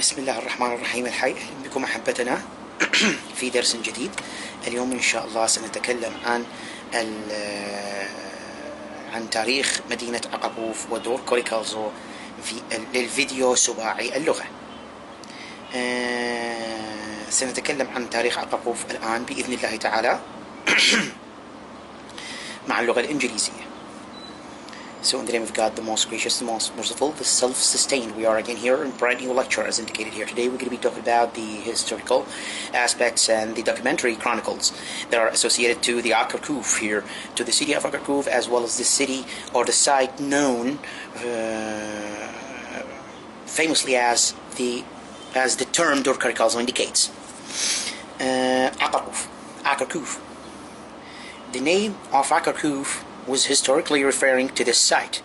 بسم الله الرحمن الرحيم. أهلا بكم أحبتنا في درس جديد. اليوم إن شاء الله سنتكلم عن تاريخ مدينة عقرقوف ودور كوريكالزو في الفيديو سباعي اللغة. سنتكلم عن تاريخ عقرقوف الآن بإذن الله تعالى مع اللغة الإنجليزية. So in the name of God, the most gracious, the most merciful, the self-sustained, we are again here in a brand new lecture as indicated here. Today we're going to be talking about the historical aspects and the documentary chronicles that are associated to the عقرقوف here, to the city of عقرقوف, as well as the city or the site known famously as the term Dor Corikalzo indicates. عقرقوف. The name of عقرقوف was historically referring to this site,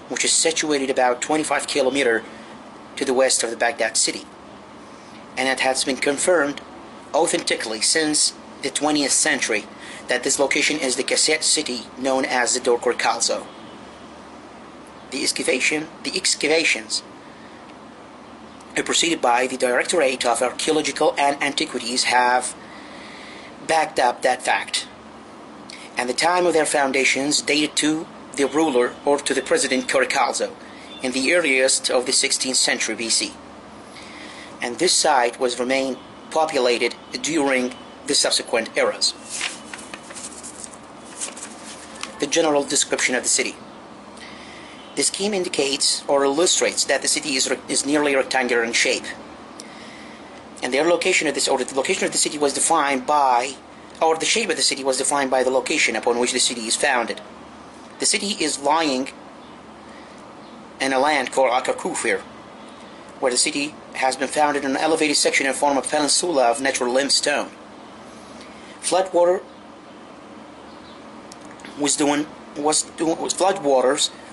which is situated about 25 kilometers to the west of the Baghdad city, and it has been confirmed authentically since the 20th century that this location is the cassette city known as the Dor Corikalzo. The excavations proceeded by the Directorate of Archaeological and Antiquities have backed up that fact, and the time of their foundations dated to the ruler or to the president Corikalzo in the earliest of the 16th century BC. And this site was remained populated during the subsequent eras. The general description of the city. The scheme indicates or illustrates that the city is nearly rectangular in shape, and their location of this, or the location of the city was defined by, or the shape of the city was defined by the location upon which the city is founded. The city is lying in a land called عقرقوف here, where the city has been founded in an elevated section in form of peninsula of natural limestone. Floodwaters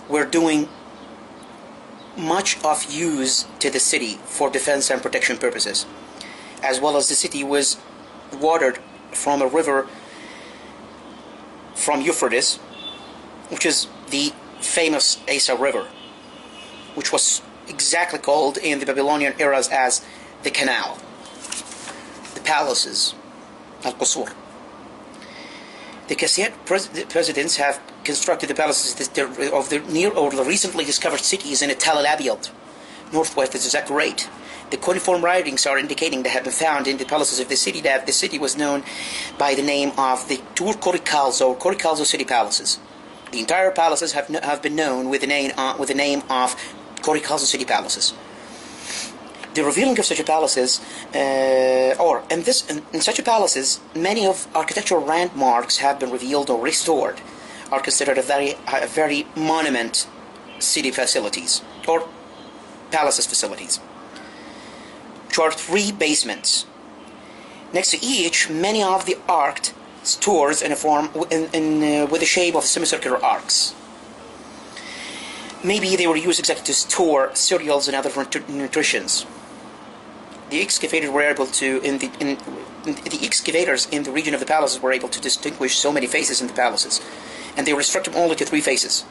were doing much of use to the city for defense and protection purposes, as well as the city was watered from a river from Euphrates, which is the famous Asa River, which was exactly called in the Babylonian eras as the canal. The palaces, al-Qusur. The Cassette presidents have constructed the palaces of the near or the recently discovered cities in Tel Abyad, northwest of Zaqorah. The cuneiform writings are indicating that have been found in the palaces of the city that the city was known by the name of the Dor Corikalzo or Corikalzo city palaces. The entire palaces have been known with the name of Corikalzo city palaces. The revealing of such palaces, in such palaces, many of architectural landmarks have been revealed or restored, are considered a very monument city facilities or palaces facilities, which are 3 basements. Next to each, many of the arched stores with the shape of semicircular arcs. Maybe they were used exactly to store cereals and other nutritions. The excavators in the region of the palaces were able to distinguish so many faces in the palaces, and they restricted only to 3 faces.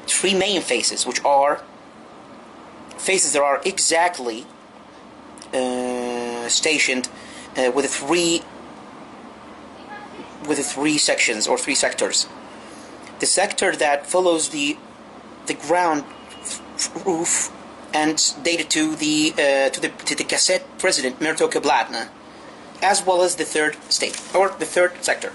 3 main faces, which are faces that are exactly stationed with the 3 sections or 3 sectors. The sector that follows the ground roof and dated to the cassette president Mirto Kablatna, as well as the 3rd state or the 3rd sector.